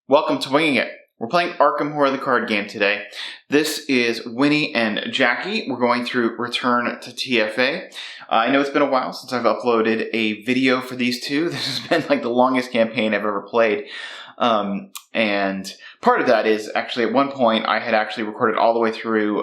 Welcome to Winging It. We're playing Arkham Horror the card game today. This is Wini and Jackie. We're going through Return to TFA. I know it's been a while since I've uploaded a video for these two. This has been like the longest campaign I've ever played. And part of that is actually at one point I had actually recorded all the way through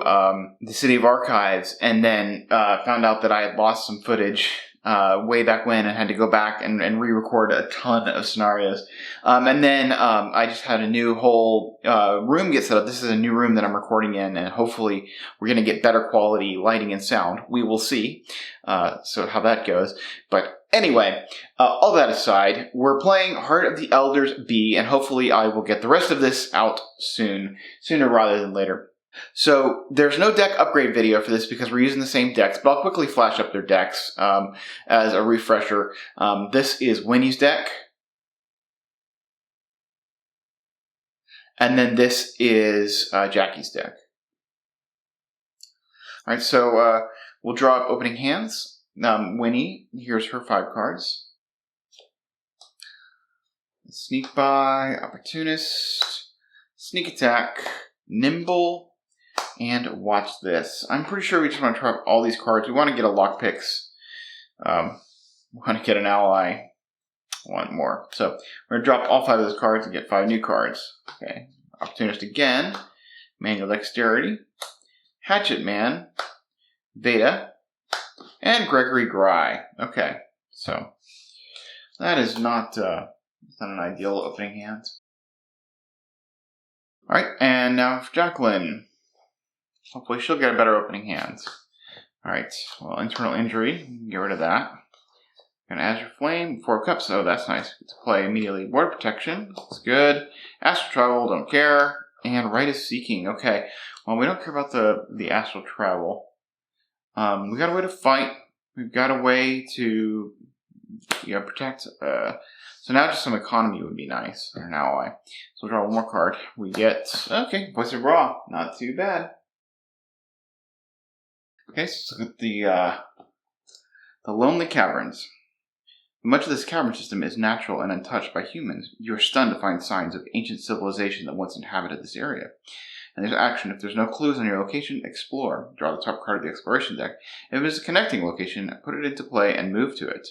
the City of Archives and then found out that I had lost some footage way back when and had to go back and re-record a ton of scenarios. And then I just had a new whole room get set up. This is a new room that I'm recording in, and hopefully we're going to get better quality lighting and sound. We will see so how that goes. But anyway, all that aside, we're playing Heart of the Elders B, and hopefully I will get the rest of this out soon, sooner rather than later. So there's no deck upgrade video for this because we're using the same decks, but I'll quickly flash up their decks as a refresher. This is Wini's deck. And then this is Jackie's deck. All right, so we'll draw up opening hands. Wini, here's her 5 cards. Sneak by, Opportunist, Sneak Attack, Nimble, and Watch This. I'm pretty sure we just want to try out all these cards. We want to get a lockpicks. We want to get an ally. One more. So we're going to drop all 5 of those cards and get 5 new cards. Okay. Opportunist again. Manual Dexterity. Hatchet Man. Beta. And Gregory Gry. Okay. So that is not an ideal opening hand. Alright, and now for Jacqueline. Hopefully she'll get a better opening hand. Alright, well, Internal Injury. Get rid of that. Gonna Azure Flame, 4 Cups. Oh, that's nice. Get to play immediately. Water Protection. That's good. Astral Travel, don't care. And Right of Seeking. Okay. Well, we don't care about the Astral Travel. We got a way to fight. We've got a way to protect. So now just some economy would be nice. Or an ally. So we'll draw one more card. We get, okay, Voice of Ra. Not too bad. Okay, so let's look at the Lonely Caverns. Much of this cavern system is natural and untouched by humans. You are stunned to find signs of ancient civilization that once inhabited this area. And there's action. If there's no clues on your location, explore. Draw the top card of the exploration deck. If it is a connecting location, put it into play and move to it.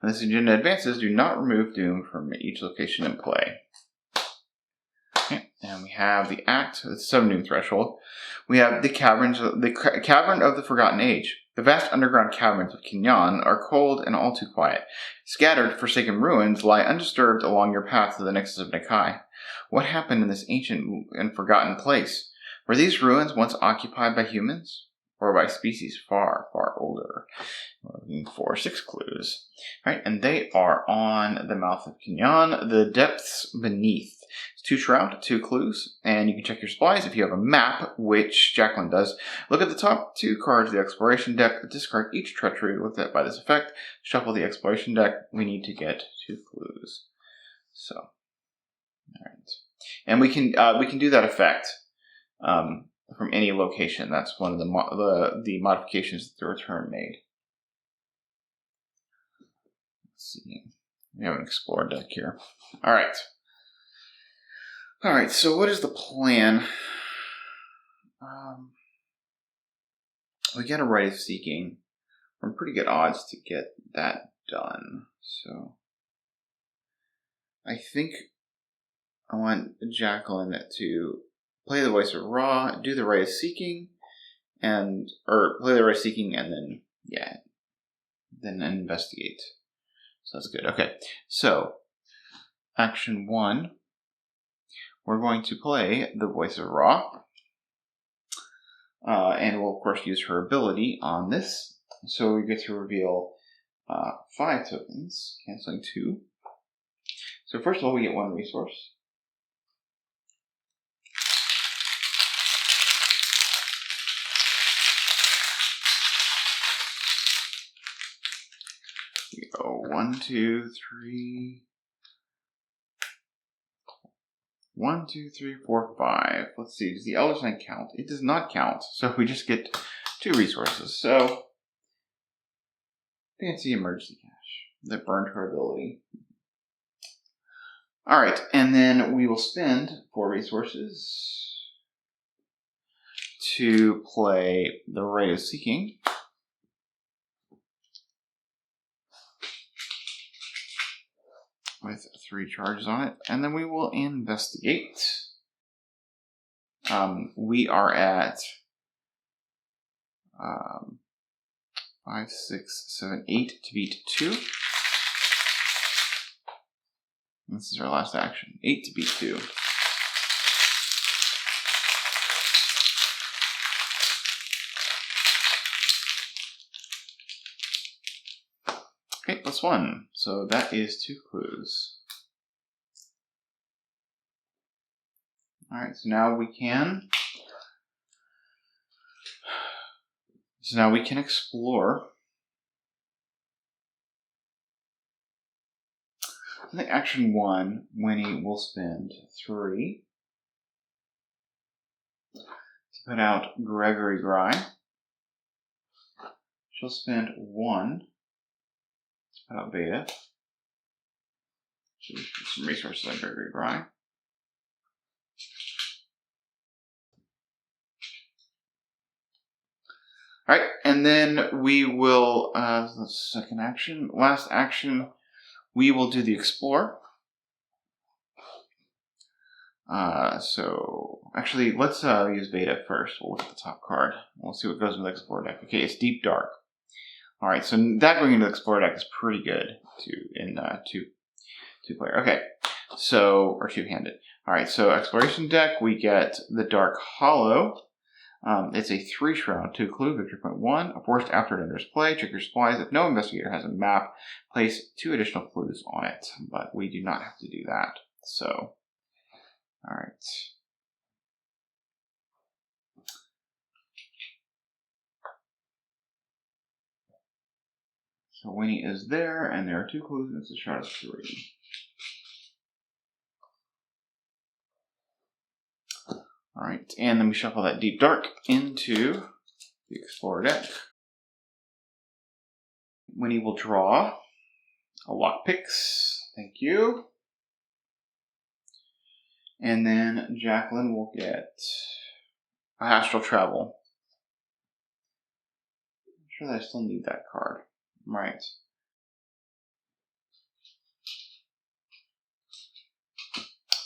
When this agenda advances, do not remove Doom from each location in play. Okay, and we have the Act, the 7 Doom threshold. We have the Caverns, the Cavern of the Forgotten Age. The vast underground caverns of Kinyan are cold and all too quiet. Scattered, forsaken ruins lie undisturbed along your path to the Nexus of Nakai. What happened in this ancient and forgotten place? Were these ruins once occupied by humans? Or by species far, far older? We're looking for 6 clues. Right, and they are on the mouth of Kinyan, the depths beneath. It's 2 shroud, 2 clues, and you can check your supplies if you have a map, which Jacqueline does. Look at the top 2 cards of the exploration deck, discard each treachery looked at by this effect, shuffle the exploration deck. We need to get 2 clues. So, alright. And we can do that effect from any location. That's one of the modifications that the return made. Let's see. We have an explorer deck here. Alright. Alright, so what is the plan? We get a Right of Seeking. We're in pretty good odds to get that done. So I think I want Jacqueline to play the Voice of Ra, do the Right of Seeking, or play the Right of Seeking and then investigate. So that's good. Okay, so action 1. We're going to play the Voice of Ra. And we'll, of course, use her ability on this. So we get to reveal 5 tokens, canceling 2. So first of all, we get 1 resource. We go 1, 2, 3. 1, 2, 3, 4, 5. Let's see, does the Elder Sign count? It does not count, so we just get 2 resources. So, fancy emergency cash that burned her ability. Alright, and then we will spend 4 resources to play the Ray of Seeking. With 3 charges on it, and then we will investigate. We are at 5, 6, 7, 8 to beat 2. This is our last action. 8 to beat 2. Okay, +1. So that is 2 clues. Alright, so now we can explore. I think action 1, Winnie will spend 3 to put out Gregory Gry. She'll spend 1 to put out Beta. Should put some resources on Gregory Gry. Alright, and then we will, second action, last action, we will do the Explore. So, actually, let's use Beta first. We'll look at the top card. We'll see what goes in the Explore deck. Okay, it's Deep Dark. Alright, so that going into the Explore deck is pretty good in two-player. Okay, so, or two-handed. Alright, so Exploration deck, we get the Dark Hollow. It's a 3 shroud, 2 clue, victory point 1. Forced after it enters play, check your supplies. If no investigator has a map, place 2 additional clues on it. But we do not have to do that. So, alright. So Winnie is there, and there are 2 clues, and it's a shroud of 3. Alright, and then we shuffle that Deep Dark into the Explorer deck. Winnie will draw a Lockpicks. Thank you. And then Jacqueline will get a Astral Travel. I'm sure that I still need that card. Right.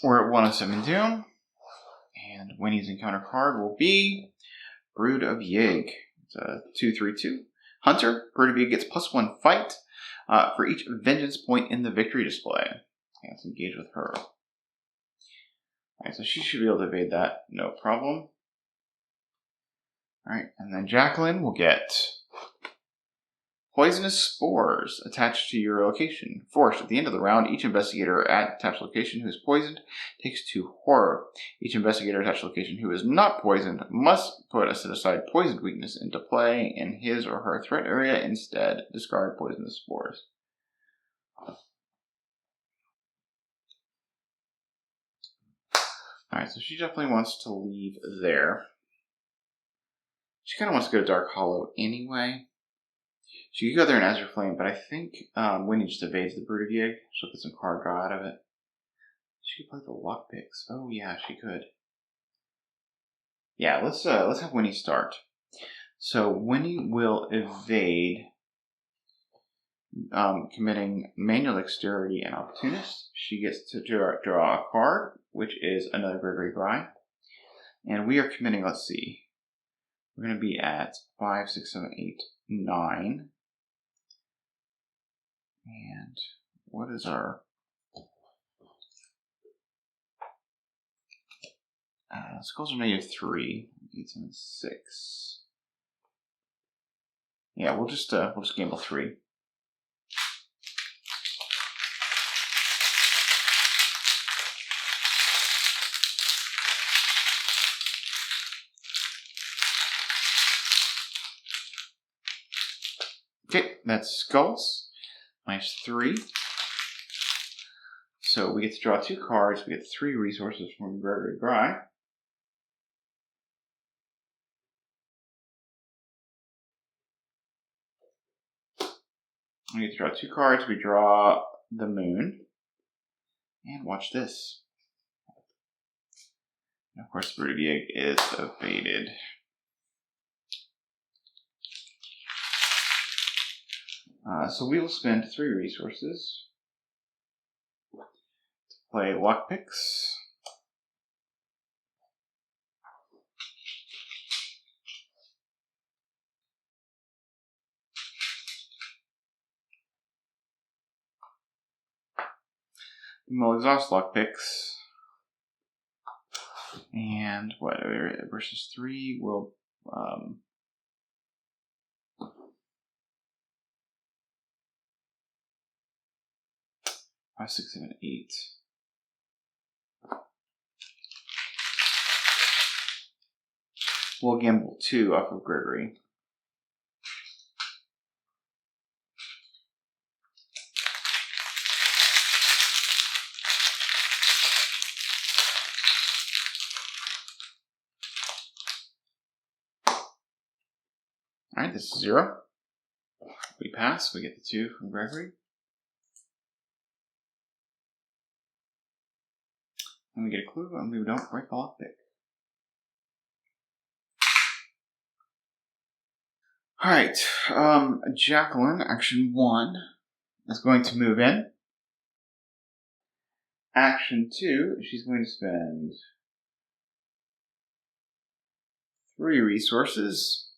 We're at 107 and Winnie's encounter card will be Brood of Jaeg. It's a 2/3/2. Hunter, Brood of Jaeg gets +1 fight for each vengeance point in the victory display. Okay, let's engage with her. Alright, so she should be able to evade that, no problem. Alright, and then Jacqueline will get Poisonous Spores attached to your location. Forced, at the end of the round, each investigator at attached location who is poisoned takes 2 horror. Each investigator attached location who is not poisoned must put a set-aside poisoned weakness into play in his or her threat area. Instead, discard Poisonous Spores. Alright, so she definitely wants to leave there. She kind of wants to go to Dark Hollow anyway. She could go there in Azure Flame, but I think Winnie just evades the Brood of Jaeg. She'll get some card draw out of it. She could play the Lockpicks. Oh yeah, she could. Yeah, let's have Winnie start. So Winnie will evade committing Manual Dexterity and Opportunist. She gets to draw a card, which is another Gregory Gry. And we are committing, let's see. We're going to be at 5, 6, 7, 8, 9. And what is our skulls are -3, 8, 7, 6. Yeah, we'll just gamble 3. Okay, that's skulls. -3. So we get to draw 2 cards. We get 3 resources from Gregory Gry. We get to draw 2 cards. We draw the moon. And watch this. And of course, Brood of Jaeg is evaded. So we will spend 3 resources to play Lockpicks. We'll exhaust Lockpicks. And what? Versus 3 will 5, 6, 7, 8. We'll gamble 2 off of Gregory. Alright, this is 0. We pass, we get the 2 from Gregory. And we get a clue, and we don't break a lockpick. Alright, Jacqueline, action 1, is going to move in. Action 2, she's going to spend 3 resources.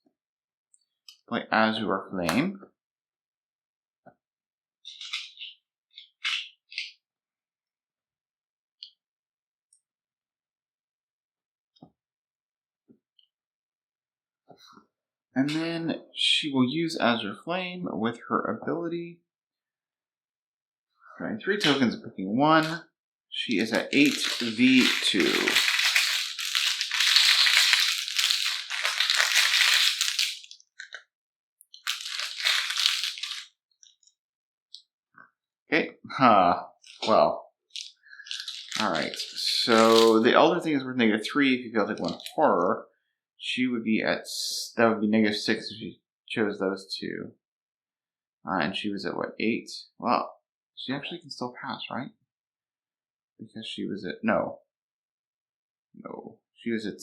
Play Azure Flame. And then she will use Azure Flame with her ability. Drawing 3 tokens and picking 1. She is at 8v2. Okay, well. Alright, so the Elder thing is worth -3 if you fail to take 1 horror. She would be at, that would be -6 if she chose those 2. And she was at what, 8? Well, she actually can still pass, right? Because she was at, no. She was at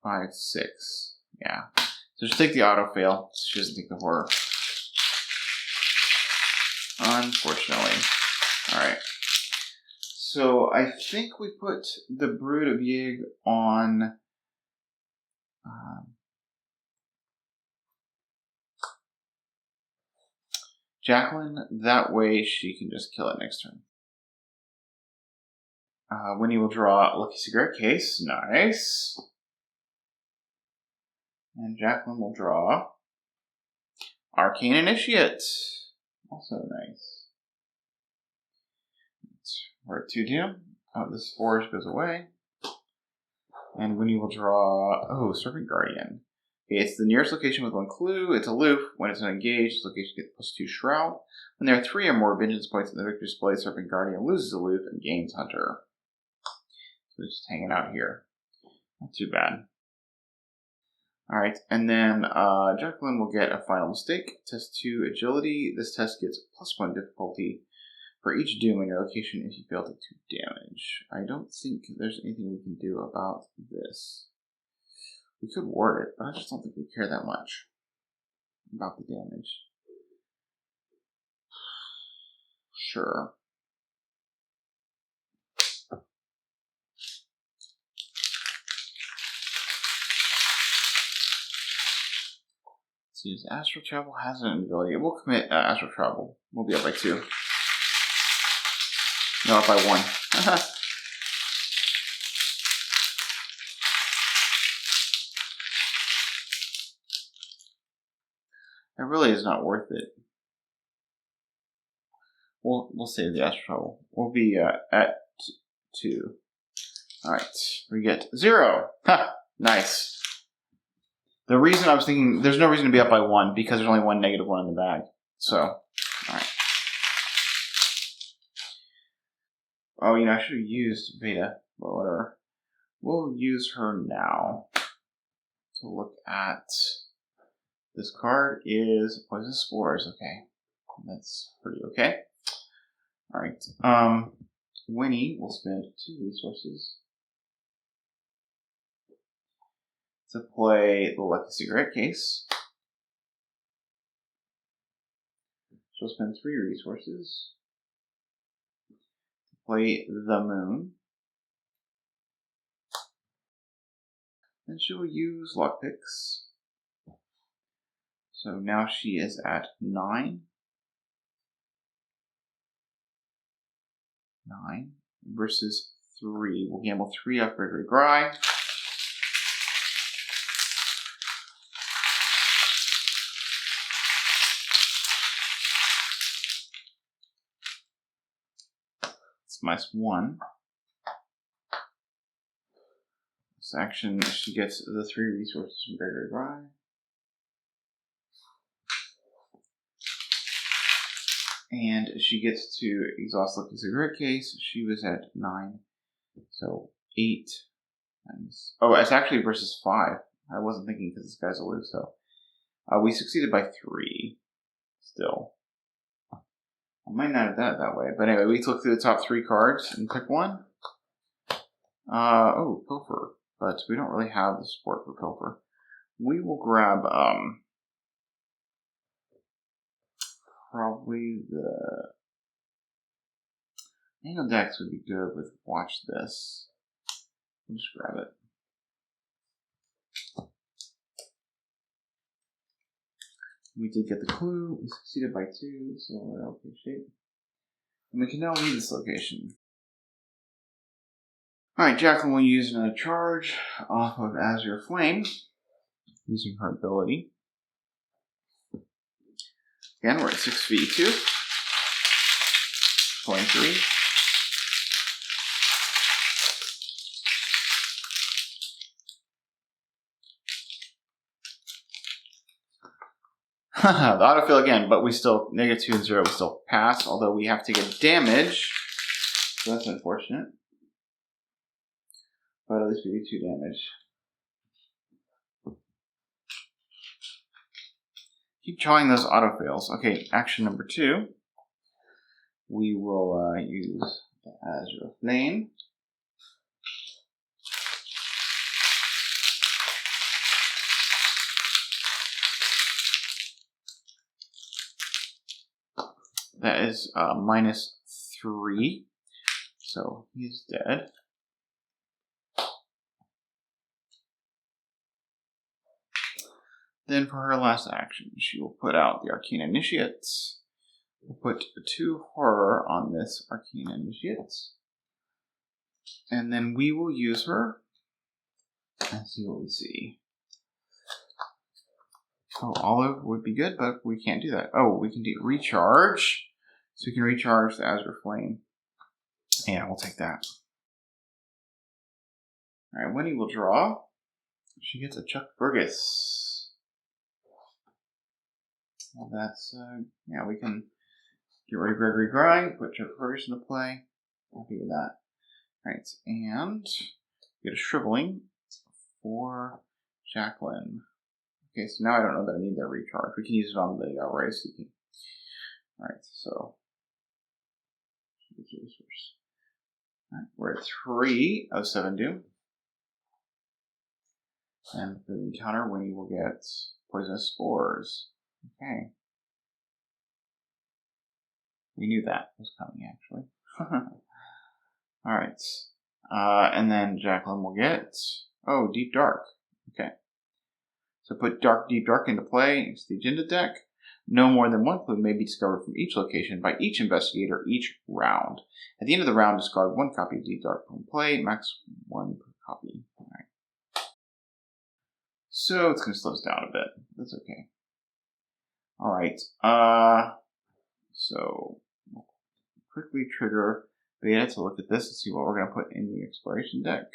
5, 6. Yeah. So just take the auto fail. She doesn't take the horror. Unfortunately. Alright. So I think we put the Brood of Jaeg on Jacqueline. That way she can just kill it next turn. Wini will draw a Lucky Cigarette Case. Nice. And Jacqueline will draw Arcane Initiate. Also nice. We're at 2 dim. This forest goes away. And Wini will draw, Serpent Guardian. Okay, it's the nearest location with 1 clue. It's aloof. When it's engaged, this location gets +2 Shroud. When there are 3 or more Vengeance points in the victory display, Serpent Guardian loses aloof and gains Hunter. So it's just hanging out here. Not too bad. Alright, and then Jacqueline will get a final mistake. Test 2 agility. This test gets +1 difficulty for each doom in your location if you fail to do 2 damage. I don't think there's anything we can do about this. We could ward it, but I just don't think we care that much about the damage. Sure. Use Astral Travel has an ability. We'll commit Astral Travel. We'll be up by 2. No, up by 1. It really is not worth it. We'll save the Astral Travel. We'll be at 2. Alright, we get 0. Ha! Nice. The reason I was thinking, there's no reason to be up by 1 because there's only 1 -1 in the bag. So, alright. Oh, I should have used Beta, but whatever. We'll use her now to look at. This card is Poison Spores. Okay, that's pretty okay. Alright. Wini will spend 2 resources to play the Lucky Cigarette Case. She'll spend 3 resources to play the Moon. Then she will use lockpicks. So now she is at 9. 9 versus 3. We'll gamble 3 off Gregory Gry. It's -1. This action, she gets the 3 resources from Gregory Gry. And she gets to exhaust Lucky Cigarette Case. She was at 9. So 8 times. Oh, it's actually versus 5. I wasn't thinking because this guy's a lose, so. We succeeded by 3. Still. I might not have done it that way. But anyway, we look through the top 3 cards and pick one. Oh, Pilfer. But we don't really have the support for Pilfer. We will grab, probably the Angle Dex would be good with Watch This. I'll just grab it. We did get the clue. We succeeded by 2, so we're in okay shape. And we can now leave this location. Alright, Jacqueline will use another charge off of Azure Flame, using her ability. Again, we're at 6v2. 23. The autofill again, but we still, -2 and 0, we still pass, although we have to get damage. So that's unfortunate. But at least we do 2 damage. Keep trying those autofails. Okay, action number 2. We will use the Azure Flame. That is -3. So he's dead. Then for her last action, she will put out the Arcane Initiate. We'll put 2 horror on this Arcane Initiate. And then we will use her and see what we see. Oh, Olive would be good, but we can't do that. Oh, we can do recharge. So we can recharge the Azure Flame. Yeah, we'll take that. Alright, Winnie will draw. She gets a Chuck Burgess. Well, that's, yeah, we can get rid of Gregory Gry, put Chuck Burgess into play. Happy with that. Alright, and get a Shriveling for Jacqueline. Okay, so now I don't know that I need that recharge. We can use it on the Rise Seeking. Alright, so resource. Alright, we're at 3 of 7 do. And for the encounter, Winnie will get Poisonous Spores. Okay. We knew that was coming, actually. Alright. And then Jacqueline will get, oh, Deep Dark. Okay. So put Deep Dark into play. It's the agenda deck. No more than 1 clue may be discovered from each location by each investigator each round. At the end of the round, discard 1 copy of Deep Dark from play, max 1 per copy. All right. So it's going to slow us down a bit. That's okay. All right. So we'll quickly trigger Beta to look at this and see what we're going to put in the exploration deck.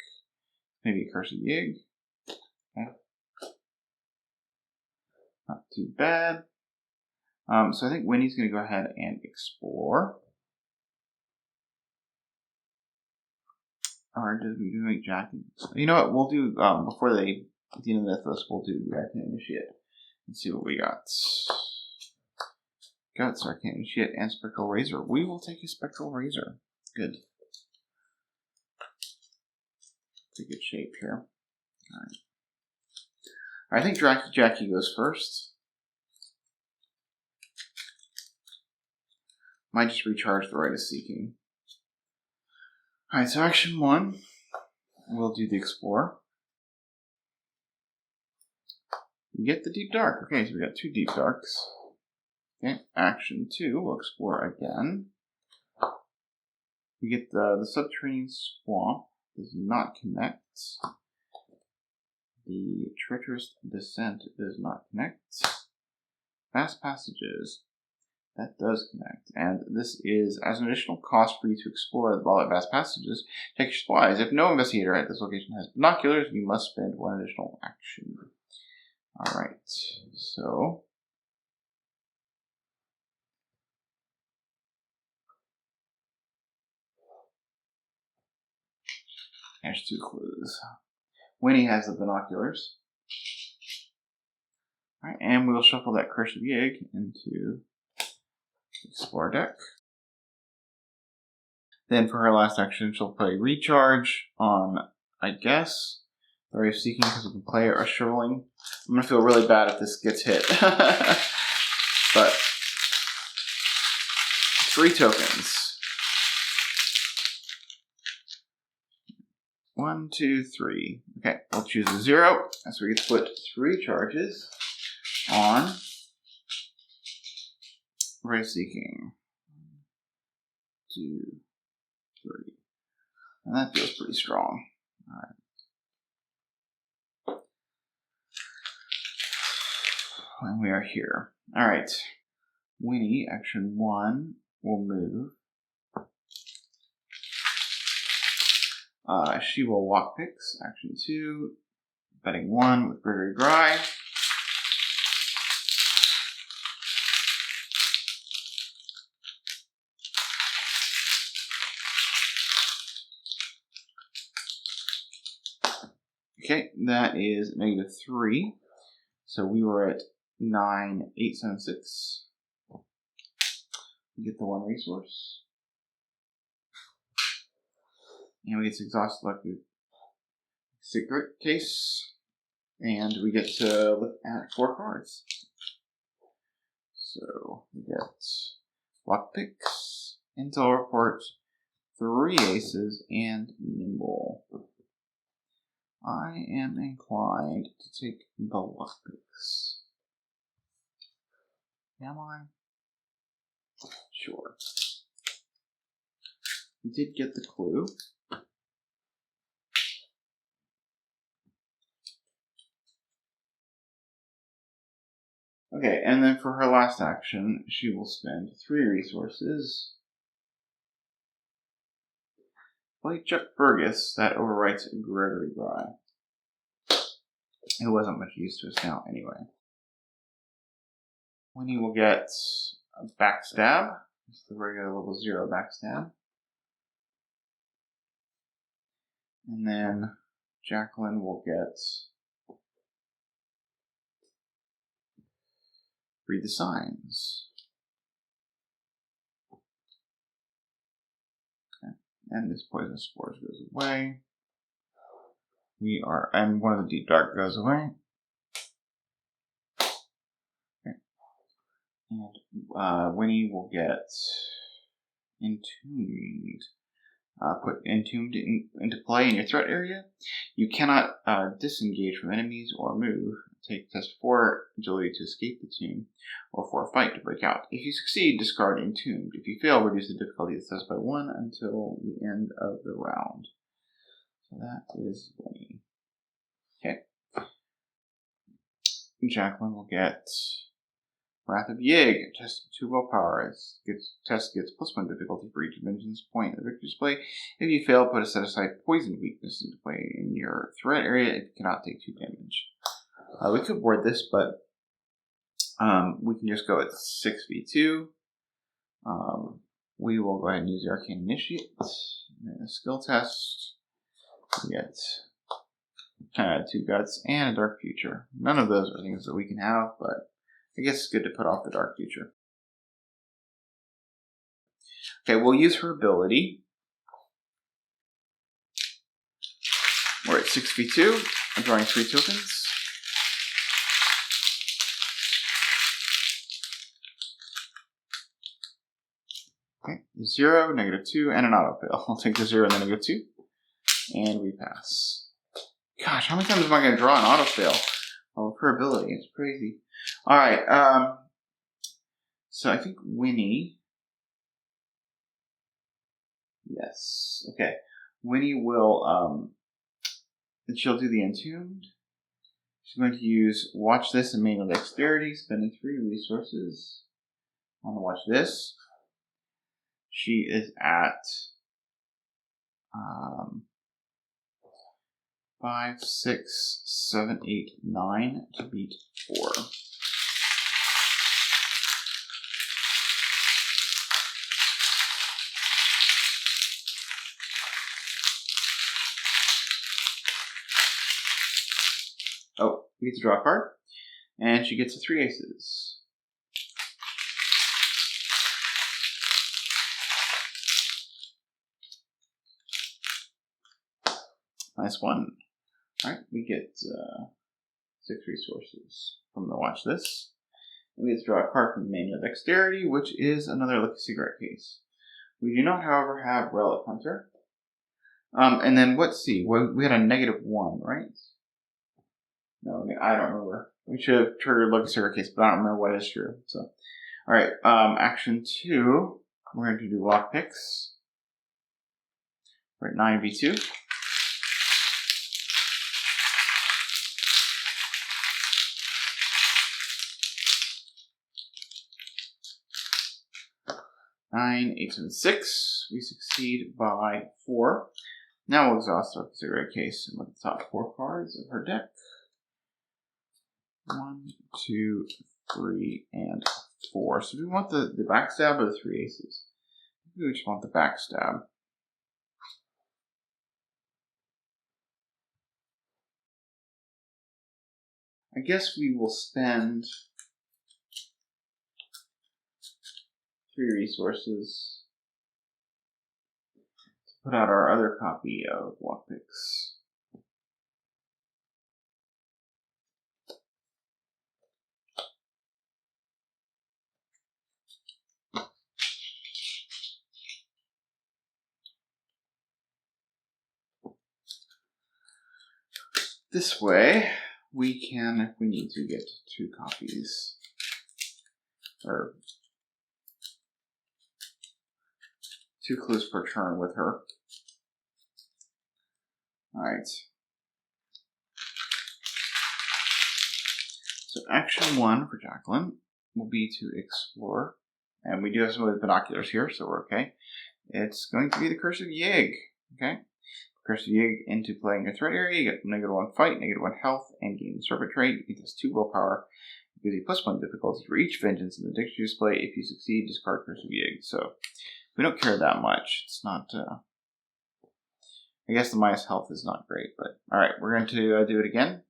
Maybe a Curse of Jaeg. Okay. Not too bad. So I think Winnie's going to go ahead and explore. Or did we do Jack? You know what? We'll do, before at the end of this list, we'll do the Arcane Initiate and see what we got. Got Arcane Initiate and Spectral Razor. We will take a Spectral Razor. Good. pretty good shape here. Alright. I think Jackie goes first. Might just recharge the Rite of Seeking. Alright, so action 1. We'll do the Explore. We get the Deep Dark. Okay, so we got 2 Deep Darks. Okay, action 2, we'll explore again. We get the Subterranean Swan. Does not connect. The Treacherous Descent does not connect. Fast Passages. That does connect. And this is, as an additional cost for you to explore the Vault of Vast Passages, check your supplies. If no investigator at this location has binoculars, you must spend 1 additional action. Alright, so there's 2 clues. Wini has the binoculars. Alright, and we'll shuffle that Curse of Jaeg into the Explore deck. Then for her last action, she'll play Recharge on, I guess, the Rite of Seeking, because we can play or Shoveling. I'm going to feel really bad if this gets hit. But 3 tokens. 1, 2, 3. Okay, we'll choose a 0. So we get to put 3 charges on Rite of Seeking. 1, 2, 3. And that feels pretty strong. Alright. And we are here. Alright. Wini, action 1, will move. She will walk picks, action 2. Betting 1 with Gregory Gry. Okay, that is -3. So we were at 9, 8, 7, 6. We get the 1 resource. And we get to exhaust selected secret case. And we get to look at 4 cards. So we get Lock Picks, Intel Report, 3 Aces, and Nimble. I am inclined to take the Lock Picks. Am I? Sure. We did get the clue. Okay, and then for her last action, she will spend 3 resources. Play Chuck Fergus, that overwrites Gregory Gry. It wasn't much use to us now anyway. Winnie will get a Backstab. It's the regular level 0 Backstab. And then Jacqueline will get Read the Signs. Okay. And this Poison Spores goes away. And one of the Deep Dark goes away. Okay. And Winnie will get Entombed. Put Entombed into play in your threat area. You cannot disengage from enemies or move. Take test 4 agility to escape the tomb, or 4 fight to break out. If you succeed, discard Entombed. If you fail, reduce the difficulty of the test by 1 until the end of the round. So that is Winnie. Okay. Jacqueline will get Wrath of Jaeg. Test 2 willpower. Test gets +1 difficulty for each vengeance point in the victory display. If you fail, put a set aside poison weakness into play in your threat area if you cannot take 2 damage. We could board this, but we can just go at 6v2. We will go ahead and use the Arcane Initiate. And a skill test. We get 2 Guts and a Dark Future. None of those are things that we can have, but I guess it's good to put off the Dark Future. Okay, we'll use her ability. at 6v2. I'm drawing 3 tokens. Okay, 0, -2, and an autofill. I'll take the 0 and the -2, and we pass. Gosh, how many times am I going to draw an autofill? Oh, per ability, it's crazy. All right, so I think Wini. Yes, okay. Wini will, she'll do the Entombed. She's going to use Watch This and Manual Dexterity, spending 3 resources. I want to watch this. She is at 5, 6, 7, 8, 9 to beat 4. Oh, we get to draw a card, and she gets a 3 aces. Nice one. Alright, we get 6 resources from the Watch This. And we get to draw a card from the Manual Dexterity, which is another Lucky Cigarette case. We do not, however, have Relic Hunter. And then, let's see, we had a -1, right? No, I don't remember. We should have triggered Lucky Cigarette case, but I don't remember what is true. So, alright, action 2, we're going to do lockpicks. We're at 9v2. Nine, 8, and 6. We succeed by 4. Now we'll exhaust our cigarette case and look at the top 4 cards of her deck. 1, 2, 3, and 4. So do we want the backstab or the 3 aces? Maybe we just want the backstab. I guess we will spend 3 resources to put out our other copy of lockpicks. This way, we can, if we need to, get 2 copies. Or 2 clues per turn with her. Alright. So action 1 for Jacqueline will be to explore. And we do have some of the binoculars here, so we're okay. It's going to be the Curse of Jaeg. Okay? Curse of Jaeg into play in your threat area. You get -1 fight, -1 health, and gain the serpent trait. It has 2 willpower. It gives you +1 difficulty for each vengeance in the dictionary display. If you succeed, discard Curse of Jaeg. So we don't care that much. It's not. I guess the minus health is not great, but alright, we're going to do it again.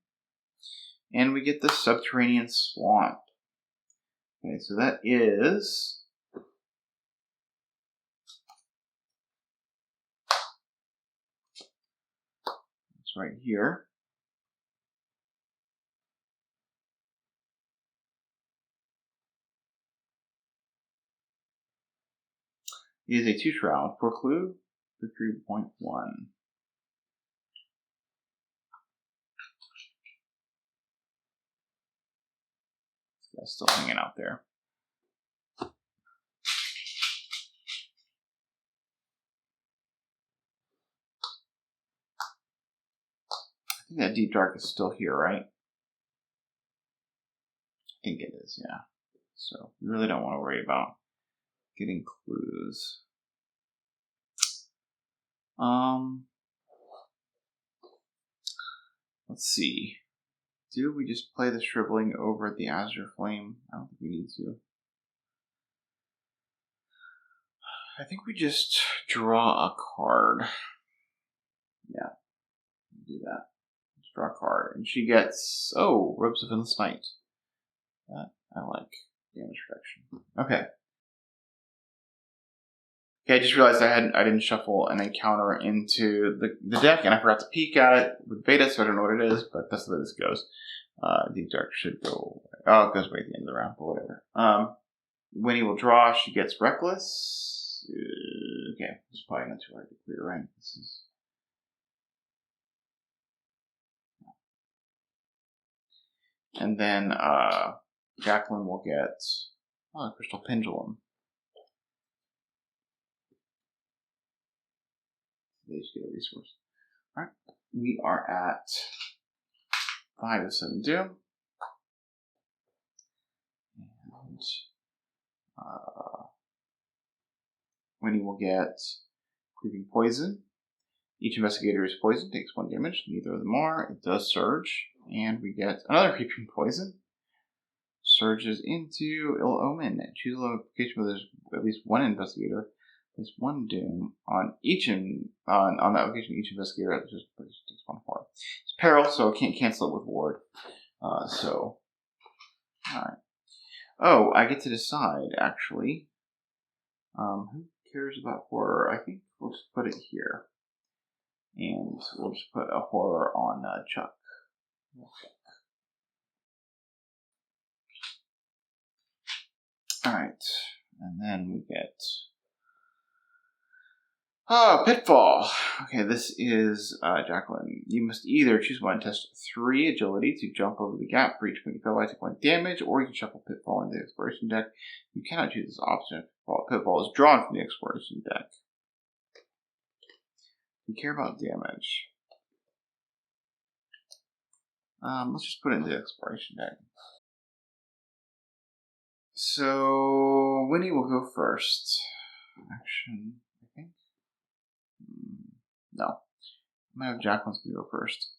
And we get the Subterranean Swan. Okay, so that is. It's right here. It is a 2 shroud for clue for 3.1. This guy's still hanging out there. I think that Deep Dark is still here, right? I think it is, yeah. So we really don't want to worry about getting clues. Let's see. Do we just play the Shriveling over at the Azure Flame? I don't think we need to. I think we just draw a card. Yeah, do that. Let's draw a card. And she gets, oh, Robes of Endless Night. That I like. Damage reduction. Okay. Okay, I just realized I didn't shuffle an encounter into the deck, and I forgot to peek at it with beta, so I don't know what it is, but that's the way this goes. The dark should go. Oh, it goes right at the end of the round, but whatever. Winnie will draw. She gets reckless. Okay, it's probably not too hard to clear, right? This is. And then Jacqueline will get a crystal pendulum. They just get a resource. All right, we are at 5 of 7 doom. And Winnie will get creeping poison. Each investigator is poisoned, takes 1 damage. Neither of them are. It does surge. And we get another creeping poison. Surges into Ill Omen. Choose a location where there's at least 1 investigator. Place 1 doom on each on that location. Each investigator just takes 1 forward. It's peril, so I can't cancel it with ward. All right. Oh, I get to decide actually. Who cares about horror? I think we'll just put it here, and we'll just put a horror on Chuck. Okay. All right, and then we get. Pitfall. Okay, this is Jacqueline. You must either choose 1 and test 3 agility to jump over the gap for each point you fail by, take 1 damage, or you can shuffle Pitfall into the exploration deck. You cannot choose this option. Pitfall is drawn from the exploration deck. We care about damage. Let's just put it in the exploration deck. So Winnie will go first. Action, I think. No. I might have Jacqueline's going to go first.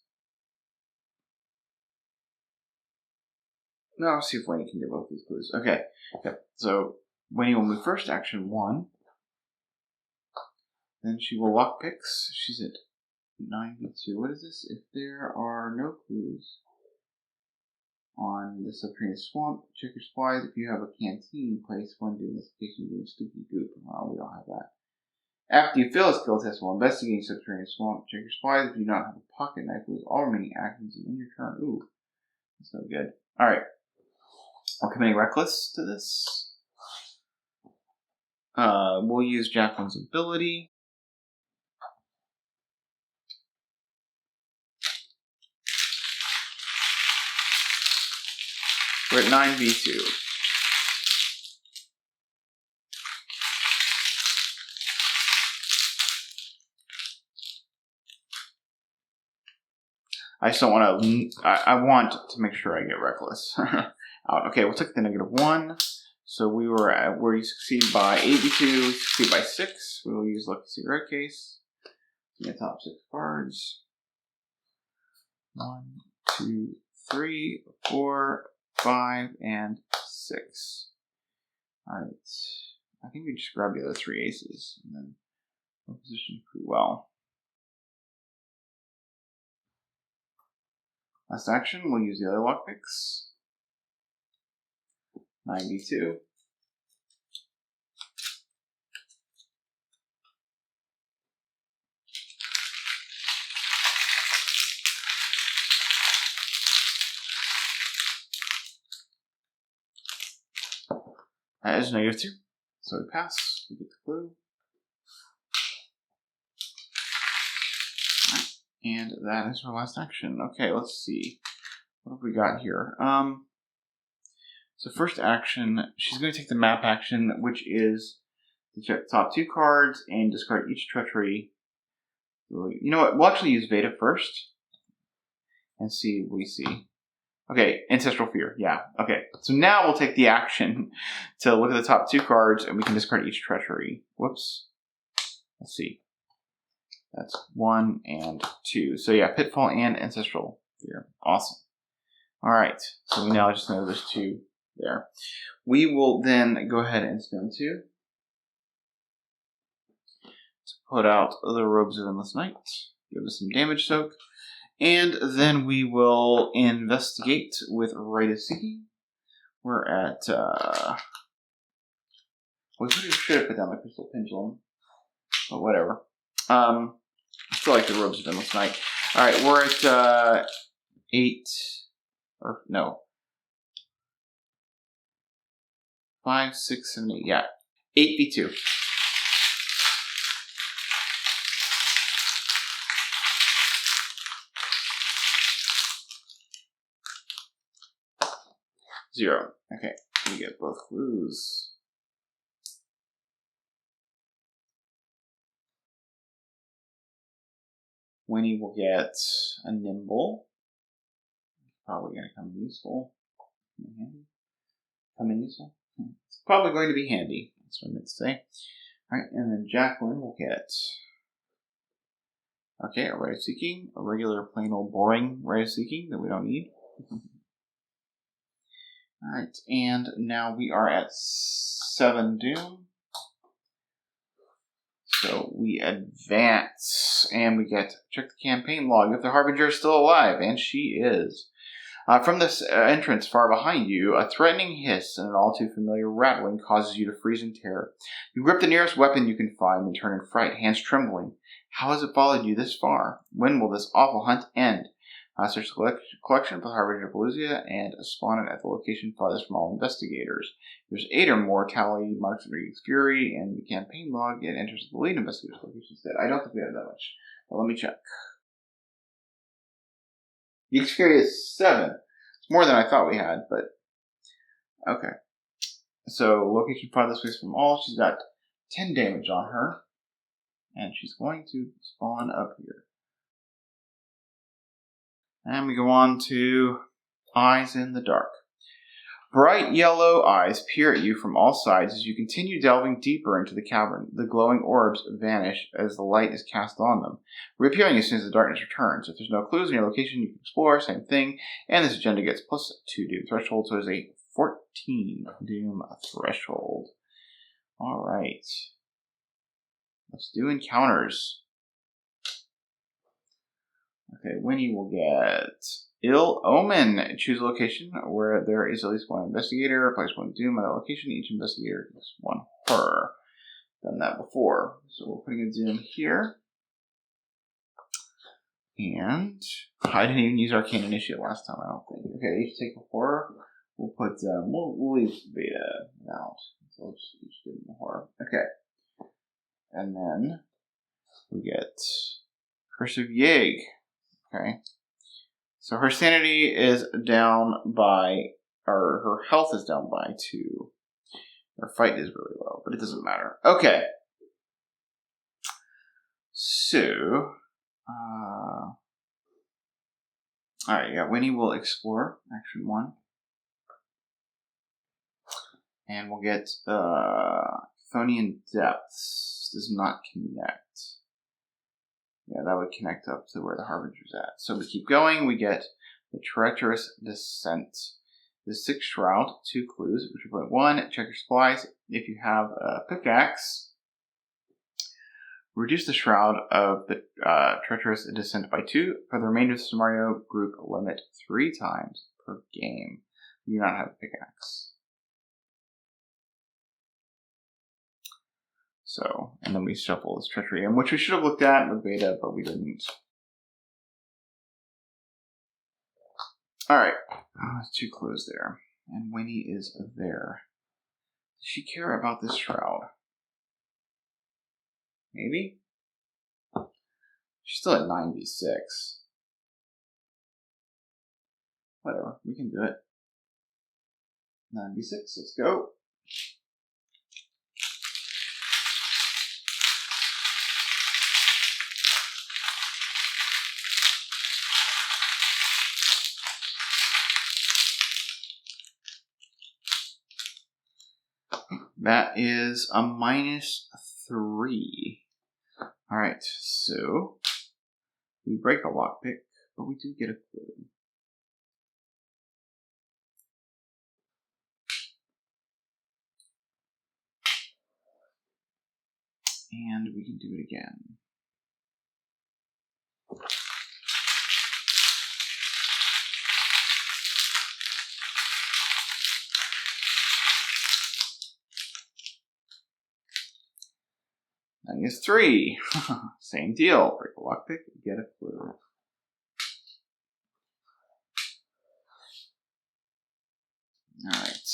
No, I'll see if Winnie can get both these clues. Okay. So Winnie will move first. Action 1. Then she will walk picks. She's at 92. What is this? If there are no clues on the Subterranean Swamp, check your supplies. If you have a canteen, place 1 doom investigation doing Stupid Goop. Well, we don't have that. After you fail a skill test while investigating Subterranean Swamp, check your supplies. If you do not have a pocket knife, lose all remaining actions and in your turn. Ooh, that's no good. Alright. We're committing reckless to this. We'll use Jacqueline's ability. We're at 9v2. I just don't want to. I want to make sure I get reckless out. Okay, we'll take the -1. So we were at where you succeed by 8v2, succeed by 6. We will use Lucky Cigarette Case. The top 6 cards. 1, 2, 3, 4, 5, and 6. Alright. I think we just grab the other 3 aces and then we're positioned pretty well. Last action, we'll use the other lockpicks. 9v2. That is -2. So we pass. We get the clue. Alright. And that is our last action. Okay, let's see. What have we got here? So first action, she's going to take the map action, which is to check the top 2 cards and discard each treachery. You know what? We'll actually use Veda first and see what we see. Okay, Ancestral Fear. Yeah, okay. So now we'll take the action to look at the top 2 cards and we can discard each treachery. Whoops. Let's see. That's 1 and 2. So yeah, Pitfall and Ancestral Fear. Awesome. Alright, so we now just know there's 2 there. We will then go ahead and spend 2 to put out the Robes of Endless Night. Give us some damage soak. And then we will investigate with Rite of Seeking. We're at... we should have put down the Crystal Pendulum. But whatever. I feel like the robes are done last night. Alright, we're at 8, or no, 5, 6, 7, 8, yeah. 8v2. Zero. Okay, we get both clues. Winnie will get a nimble. Probably going to come useful. Come in useful? It's probably going to be handy. That's what I meant to say. Alright, and then Jacqueline will get... Okay, a Ray of Seeking. A regular, plain old boring Ray of Seeking that we don't need. Alright, and now we are at 7 Doom. So we advance, and we get check the campaign log if the Harbinger is still alive, and she is. From this entrance far behind you, a threatening hiss and an all too familiar rattling causes you to freeze in terror. You grip the nearest weapon you can find and turn in fright, hands trembling. How has it followed you this far? When will this awful hunt end? Search the collection for the Harbinger of Pelusia and spawn it at the location farthest from all investigators. There's 8 or more tally marks of Regan's Fury, and the campaign log it enters the lead investigator's location instead. I don't think we have that much, but let me check. The experience is 7. It's more than I thought we had, but okay. So location farthest away from all. She's got 10 damage on her, and she's going to spawn up here. And we go on to Eyes in the Dark. Bright yellow eyes peer at you from all sides as you continue delving deeper into the cavern. The glowing orbs vanish as the light is cast on them, reappearing as soon as the darkness returns. If there's no clues in your location, you can explore, same thing, and this agenda gets plus 2 Doom threshold, so there's a 14 Doom threshold. Alright. Let's do encounters. Okay, Winnie will get Ill Omen. Choose a location where there is at least one investigator. Place 1 Doom at that location. Each investigator gets 1 horror. Done that before. So we're putting a Doom here. And I didn't even use Arcane Initiate last time, I don't think. Okay, each take a horror. We'll put, we'll leave beta out. So let's each give them a horror. Okay. And then we get Curse of Jaeg. Okay. So her sanity is down by, or her health is down by 2. Her fight is really low, but it doesn't matter. Okay. So, alright, yeah, Winnie will explore, action 1. And we'll get, Chthonian Depths does not connect. Yeah, that would connect up to where the Harbinger's at. So we keep going. We get the Treacherous Descent. The 6th Shroud, 2 clues, which are 1. Check your supplies. If you have a pickaxe, reduce the Shroud of the Treacherous Descent by 2. For the remainder of the scenario, group limit 3 times per game. You do not have a pickaxe. So, and then we shuffle this treachery in, which we should have looked at with beta, but we didn't. Alright, there's 2 clues there. And Winnie is there. Does she care about this shroud? Maybe? She's still at 96. Whatever, we can do it. 96, let's go. That is a -3. Alright, so we break a lockpick, but we do get a clue. And we can do it again. -3. Same deal. Break a lockpick, get a clue. Alright.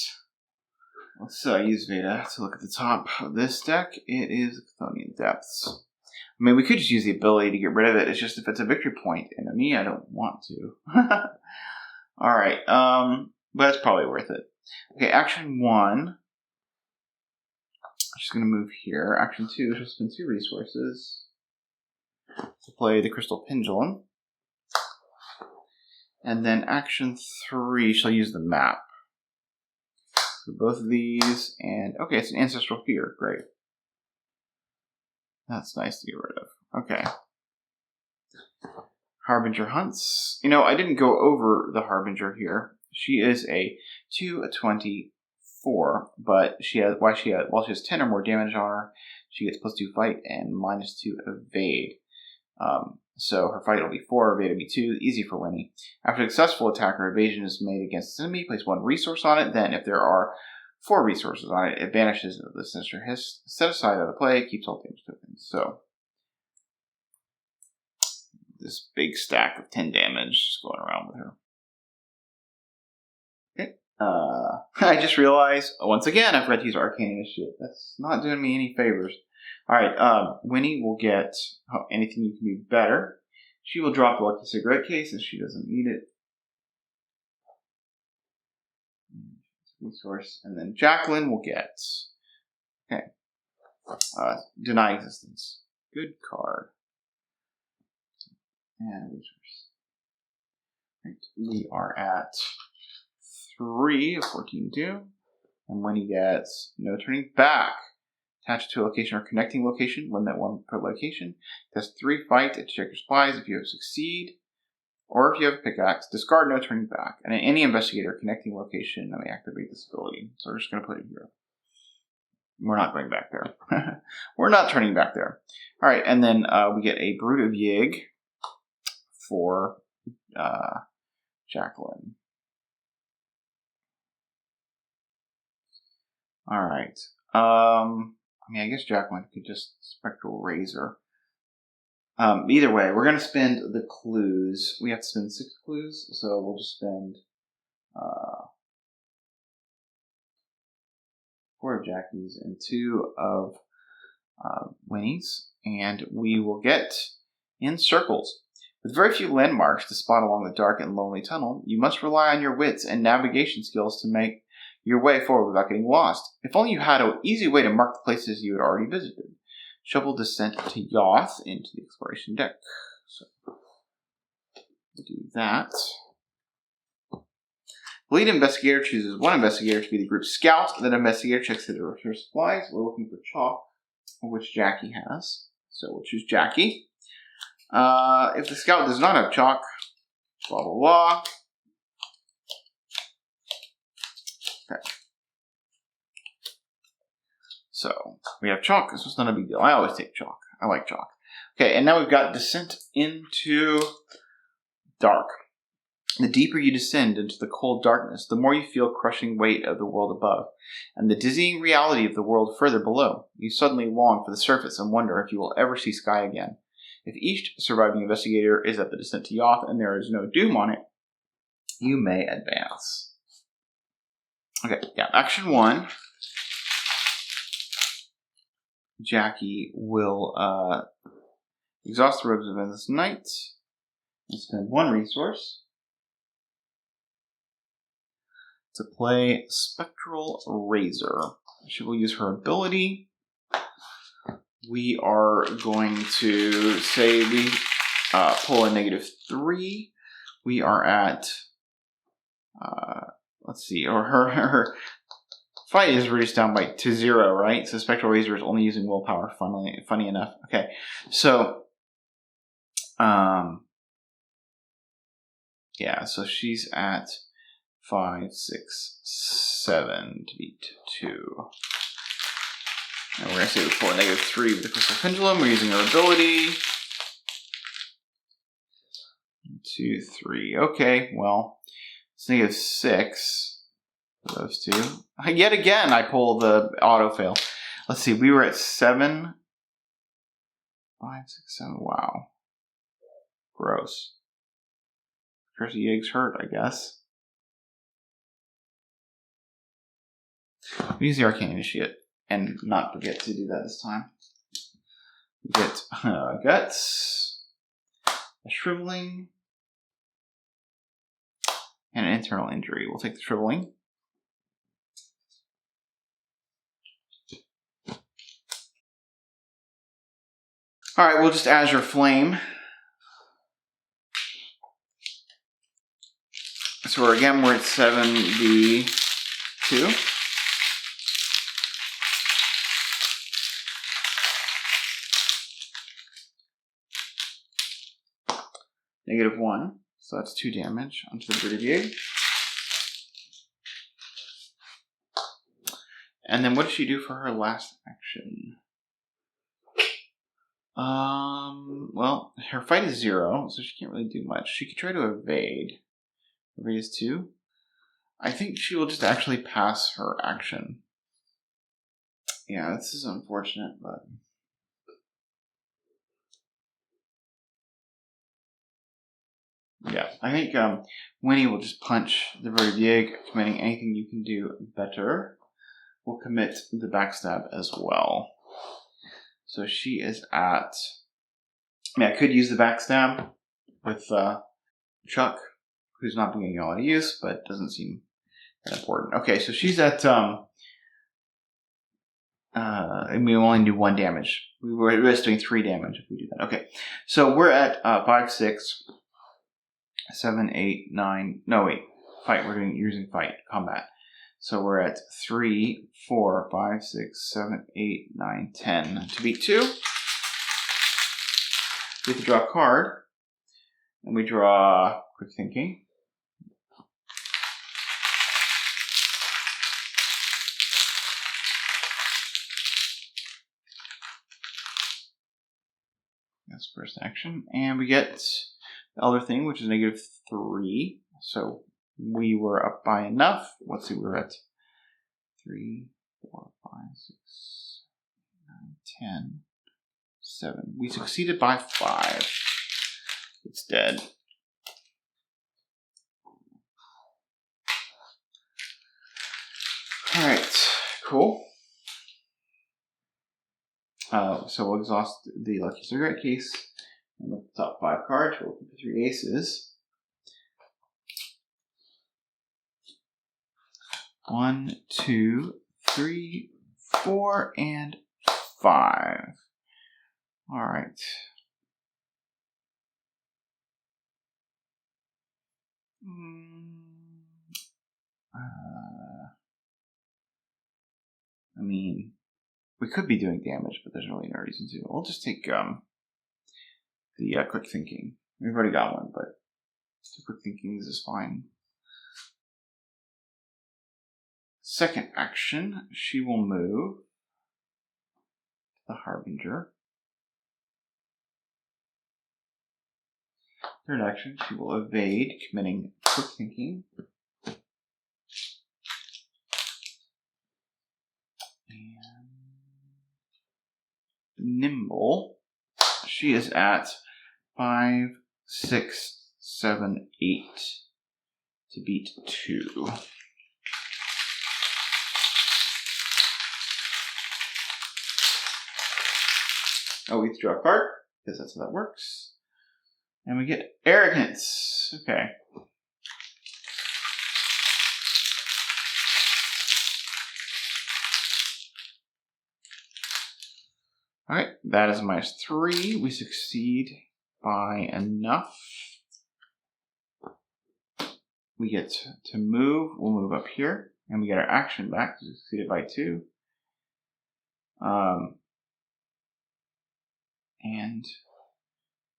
Let's use Veda to look at the top of this deck. It is Chthonian Depths. I mean, we could just use the ability to get rid of it. It's just if it's a victory point. And to me, I don't want to. Alright. But it's probably worth it. Okay, action 1. I'm just going to move here. Action 2, she'll spend 2 resources to play the Crystal Pendulum. And then action 3, she'll use the map. So both of these, and okay, it's an Ancestral Fear. Great. That's nice to get rid of. Okay. Harbinger Hunts. You know, I didn't go over the Harbinger here. She is a 2/24, but while she has 10 or more damage on her, she gets +2 fight and -2 evade. So her fight will be 4, evade will be 2, easy for Wini. After a successful attack, her evasion is made against the enemy. Place 1 resource on it. Then, if there are 4 resources on it, it banishes the sinister hiss. Set aside out of play, keeps all damage tokens. So this big stack of 10 damage just going around with her. Okay. I just realized once again I forgot to use Arcane Initiative. That's not doing me any favors. Alright, Wini will get anything you can do better. She will drop the Lucky Cigarette case if she doesn't need it. Resource. And then Jacqueline will get Deny Existence. Good card. And resource. Right. We are at 3 of 14 due. And Wini gets No Turning Back. Attached to a location or connecting location, limit 1 per location. Test 3 fight to check your supplies. If you succeed, or if you have a pickaxe, discard No Turning Back. And any investigator connecting location, let me activate this ability. So we're just going to put it here. We're not going back there. We're not turning back there. Alright, and then we get a Brood of Jaeg for Jacqueline. Alright. I mean, I guess Jacqueline could just Spectral Razor. Either way, we're going to spend the clues. We have to spend 6 clues, so we'll just spend 4 of Jackie's and 2 of Wini's, and we will get in circles. With very few landmarks to spot along the dark and lonely tunnel, you must rely on your wits and navigation skills to make your way forward without getting lost. If only you had an easy way to mark the places you had already visited. Shuffle Descent to Yoth into the exploration deck. So, we'll do that. The lead investigator chooses 1 investigator to be the group's scout. That investigator checks the director of supplies. We're looking for chalk, which Jackie has. So we'll choose Jackie. If the scout does not have chalk, blah, blah, blah. Okay. So, we have chalk. This was not a big deal. I always take chalk. I like chalk. Okay, and now we've got Descent into Dark. The deeper you descend into the cold darkness, the more you feel crushing weight of the world above, and the dizzying reality of the world further below. You suddenly long for the surface and wonder if you will ever see sky again. If each surviving investigator is at the Descent to Yoth and there is no doom on it, you may advance. Okay, yeah, action 1. Jackie will exhaust the robes of endless night and spend 1 resource to play Spectral Razor. She will use her ability. We are going to say we pull a -3. We are at let's see, or her fight is reduced down to 0, right? So Spectral Razor is only using willpower, funny enough. Okay, so, yeah, so she's at 5, 6, 7 to beat 2. And we're going to say we pull a -3 with the Crystal Pendulum. We're using our ability. 2, 3. Okay, well, it's -6 for those 2. Yet again, I pull the auto fail. Let's see, we were at 7 5, 6, 7. Wow. Gross. Curse of Jaeg's hurt, I guess. We use the Arcane Initiate and not forget to do that this time. We get Guts, a Shriveling, and an Internal Injury. We'll take the Shriveling. Alright, we'll just Azure Flame. So we're at 7d2. -1, so that's 2 damage onto the Bird of Jaeg. And then what did she do for her last action? Well, her fight is 0, so she can't really do much. She could try to evade. Evade is 2. I think she will just actually pass her action. Yeah, this is unfortunate, but... yeah, I think Wini will just punch the Bird of Jaeg, committing anything you can do better. We'll commit the backstab as well. So she is at... I mean, I could use the backstab with Chuck, who's not being getting a lot of use, but doesn't seem that important. Okay, so she's at... and we only do 1 damage. We were just doing 3 damage if we do that. Okay, so we're at 5, 6... 7, 8, 9. No, wait. Fight. We're using fight. Combat. So we're at 3, 4, 5, 6, 7, 8, 9, 10. To beat 2. We have to draw a card. And we draw Quick Thinking. That's first action. And we get the other thing, which is -3. So we were up by enough. Let's see, we're at 3, 4, 5, 6, 9, 10, 7. We succeeded by 5. It's dead. Alright, cool. So we'll exhaust the Lucky Cigarette case. And with the top 5 cards, we'll look at the 3 aces. 1, 2, 3, 4, and 5. Alright. I mean, we could be doing damage, but there's really no reason to. We'll just take the Quick Thinking. We've already got one, but the Quick Thinking is fine. Second action, she will move the Harbinger. Third action, she will evade, committing Quick Thinking. And Nimble. She is at 5, 6, 7, 8 to beat 2. Oh, we have to draw a card, because that's how that works. And we get Arrogance. Okay. Alright, that is -3. We succeed by enough. We get to move. We'll move up here. And we get our action back. We succeeded by 2. And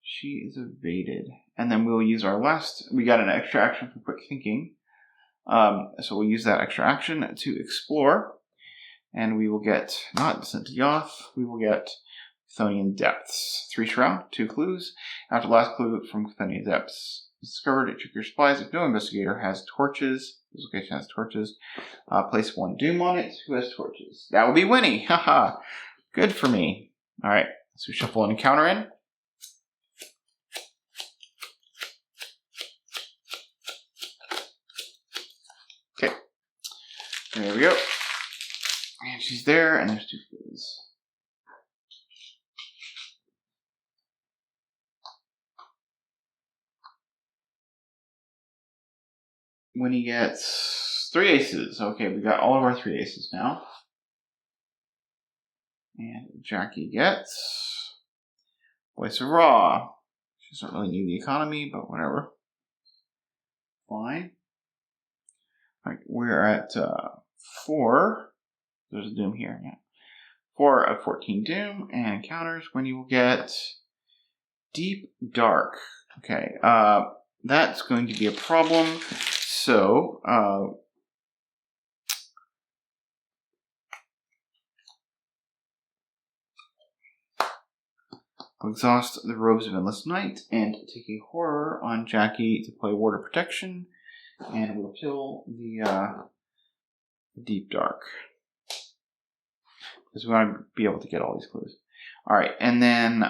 she is evaded. And then we'll use our last... We got an extra action for Quick Thinking. So we'll use that extra action to explore. And we will get, not Descent to Yoth, we will get Chthonian Depths. 3 shroud, 2 clues. After the last clue from Chthonian Depths is discovered, check your supplies. If no investigator has torches, this location has torches, place 1 doom on it. Who has torches? That will be Wini. Haha. Good for me. Alright, So we shuffle an encounter in. Okay. There we go. And she's there, and there's 2 clues. Winnie gets 3 aces. Okay, we got all of our 3 aces now. And Jackie gets Voice of Raw. She doesn't really need the economy, but whatever. Fine. Alright, we're at 4. There's a Doom here, yeah. 4 of 14 Doom, and encounters. Winnie will get Deep Dark. Okay, that's going to be a problem. So, I'll exhaust the Robes of Endless Night and take a horror on Jackie to play Ward of Protection, and we'll kill the Deep Dark. Because we want to be able to get all these clues. Alright, and then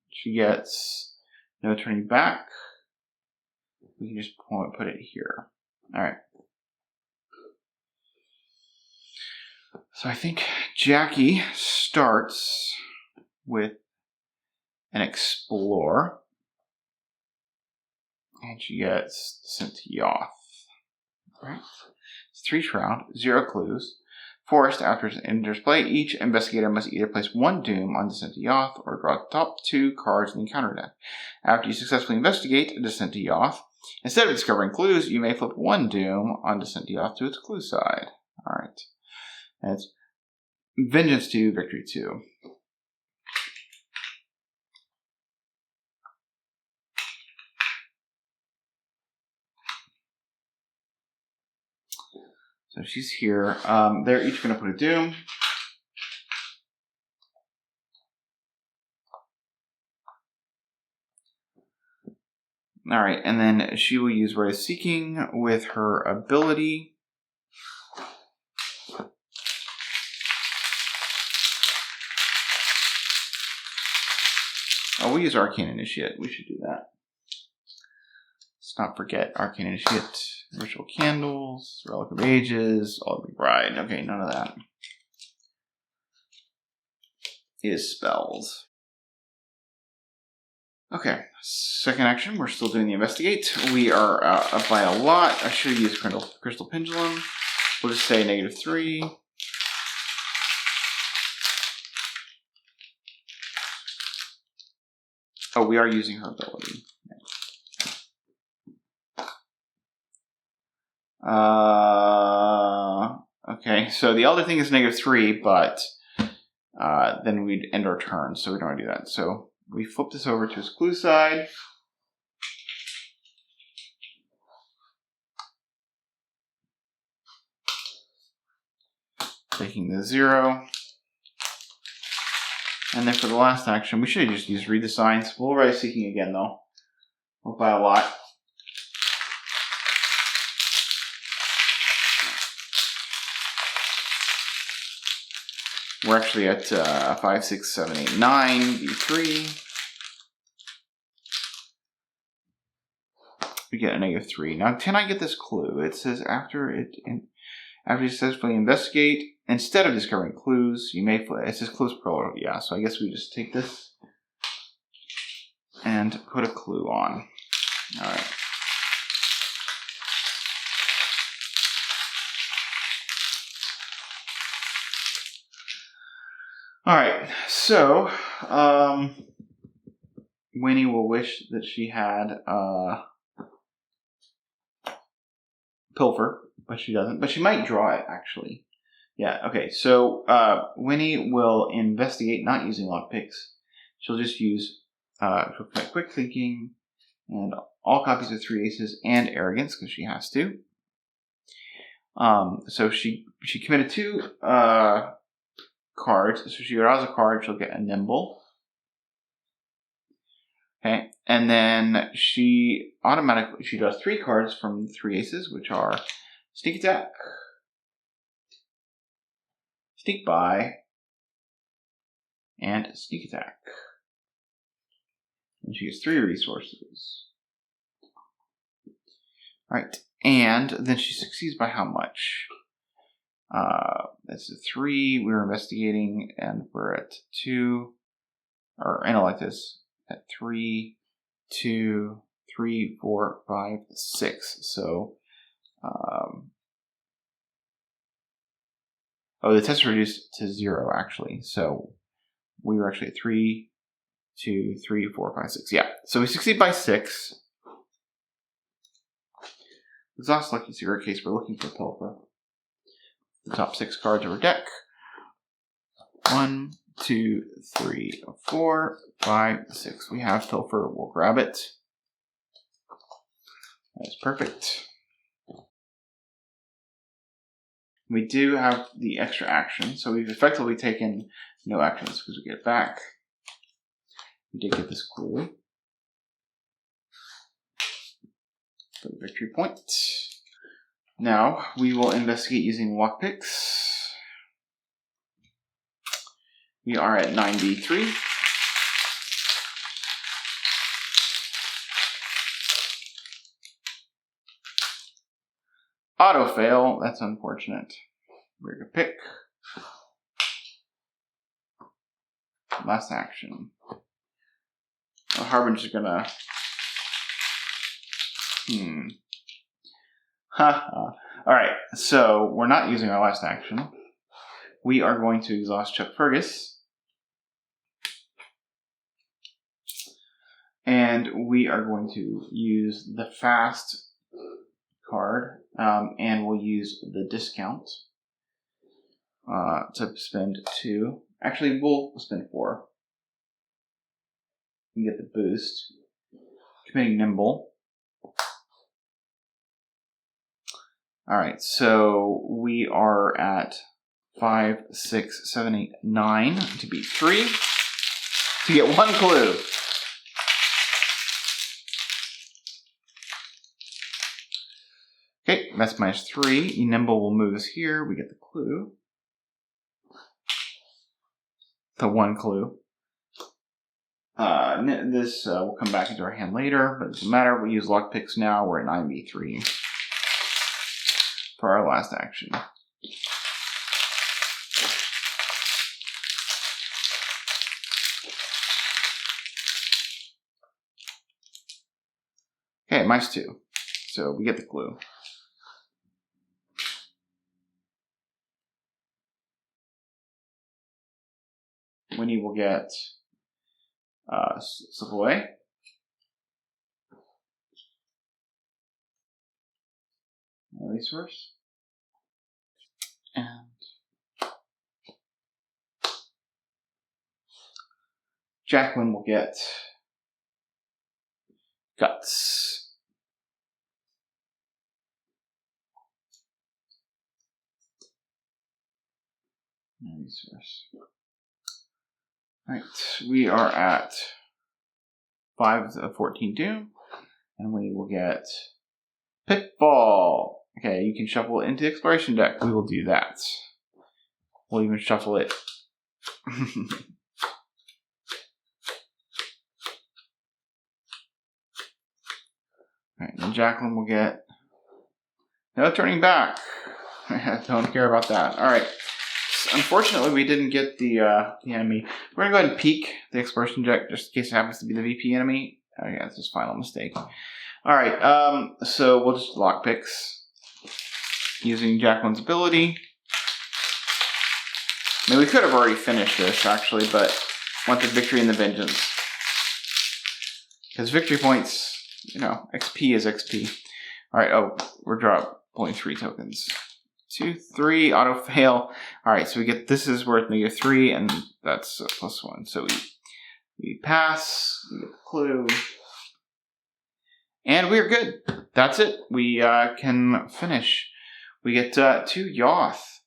she gets no turning back. We can just put it here. Alright. So I think Jackie starts with an Explore. And she gets sent to Yoth. Alright. It's 3 Shroud, 0 clues. Forced after it enters play, each investigator must either place 1 Doom on Descent to Yoth or draw the top 2 cards in the encounter deck. After you successfully investigate a Descent to Yoth, instead of discovering clues, you may flip 1 Doom on Descent to Yoth to its clue side. Alright. And it's Vengeance 2, Victory 2. So she's here. They're each going to put a Doom. Alright, and then she will use Ray of Seeking with her ability. Oh, we'll use Arcane Initiate. We should do that. Let's not forget Arcane Initiate. Ritual Candles, Relic of Ages, All the Bride. Okay, none of that. Is spells. Okay, second action. We're still doing the Investigate. We are up by a lot. I should have used Crystal Pendulum. We'll just say -3. Oh, we are using her ability. Okay, so the other thing is -3, but then we'd end our turn, so we don't want to do that. So we flip this over to his clue side. Taking the 0. And then for the last action, we should have just used Read the Signs. We'll Ray of Seeking again, though. We'll buy a lot. We're actually at 5, 6, 7, 8, 9, B3. We get a -3. Now, can I get this clue? It says after you successfully investigate, instead of discovering clues, you may it says clues plural. Yeah, so I guess we just take this and put a clue on. All right. Alright, so Winnie will wish that she had Pilfer, but she doesn't. But she might draw it, actually. Yeah, okay, so Winnie will investigate, not using lockpicks. She'll just use Quick Thinking and all copies of 3 aces and Arrogance, because she has to. So she committed 2 cards. So she draws a card, she'll get a Nimble. Okay, and then she draws 3 cards from 3 aces, which are Sneak Attack, Sneak By, and sneak attack. And she gets 3 resources. Alright, and then she succeeds by how much? That's a 3. We were investigating, and we're at 2. Or intellect is at 3, 2, 3, 4, 5, 6. So, the test reduced to 0 actually. So we were actually at 3, 2, 3, 4, 5, 6. Yeah. So we succeed by 6. Exhaust lucky zero case. We're looking for Pilfer. The top 6 cards of our deck. 1, 2, 3, 4, 5, 6. We have Pilfer. We'll grab it. That's perfect. We do have the extra action, so we've effectively taken no actions because we get it back. We did get this clue for the victory point. Now we will investigate using lockpicks. We are at 9B3. Auto fail, that's unfortunate. We're gonna pick. Last action. The Harbinger's gonna. Alright, so we're not using our last action. We are going to exhaust Chuck Fergus. And we are going to use the fast card, and we'll use the discount to spend 2. Actually, we'll spend 4 and get the boost. Committing Nimble. Alright, so we are at 5, 6, 7, 8, 9 to beat 3 to get 1 clue. Okay, that's -3. Nimble will move us here. We get the clue. The 1 clue. This will come back into our hand later, but it doesn't matter. We use lockpicks now. We're at 9B3 for our last action. Okay, -2. So we get the clue. Wini will get slip away. A resource. And Jacqueline will get guts. A resource. Right, we are at 5 of 14 doom, and we will get Pitfall. Okay, you can shuffle it into the exploration deck. We will do that. We'll even shuffle it. Alright, then Jacqueline will get no turning back. I don't care about that. Alright. Unfortunately, we didn't get the enemy. We're going to go ahead and peek the exploration deck just in case it happens to be the VP enemy. Oh yeah, it's just final mistake. Alright, so we'll just lockpicks using Jacqueline's ability. I mean, we could have already finished this, actually, but want the victory and the vengeance. Because victory points, you know, XP is XP. Alright, oh, we're pulling 3 tokens. 2, 3, auto fail. Alright, so we get this is worth -3, and that's +1. So we pass, we get the clue. And we're good. That's it. We can finish. We get 2 Yoth.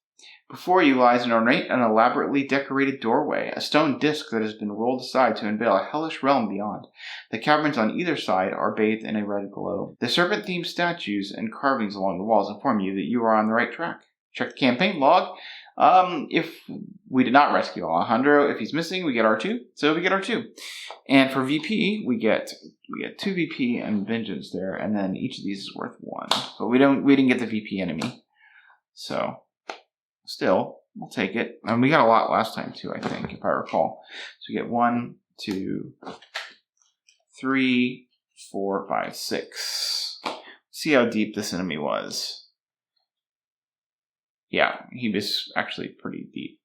Before you lies an ornate and elaborately decorated doorway, a stone disc that has been rolled aside to unveil a hellish realm beyond. The caverns on either side are bathed in a red glow. The serpent-themed statues and carvings along the walls inform you that you are on the right track. Check the campaign log. If We did not rescue Alejandro. If he's missing, we get R2. So we get R2. And for VP, we get 2 VP and Vengeance there, and then each of these is worth 1. But we didn't get the VP enemy. So still, we'll take it. And we got a lot last time too, I think, if I recall. So we get 1, 2, 3, 4, 5, 6. See how deep this enemy was. Yeah, he was actually pretty deep.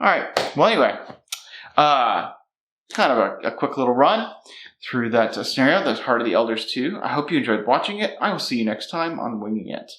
Alright, well anyway, kind of a quick little run through that scenario, that's Heart of the Elders 2. I hope you enjoyed watching it. I will see you next time on Winging It.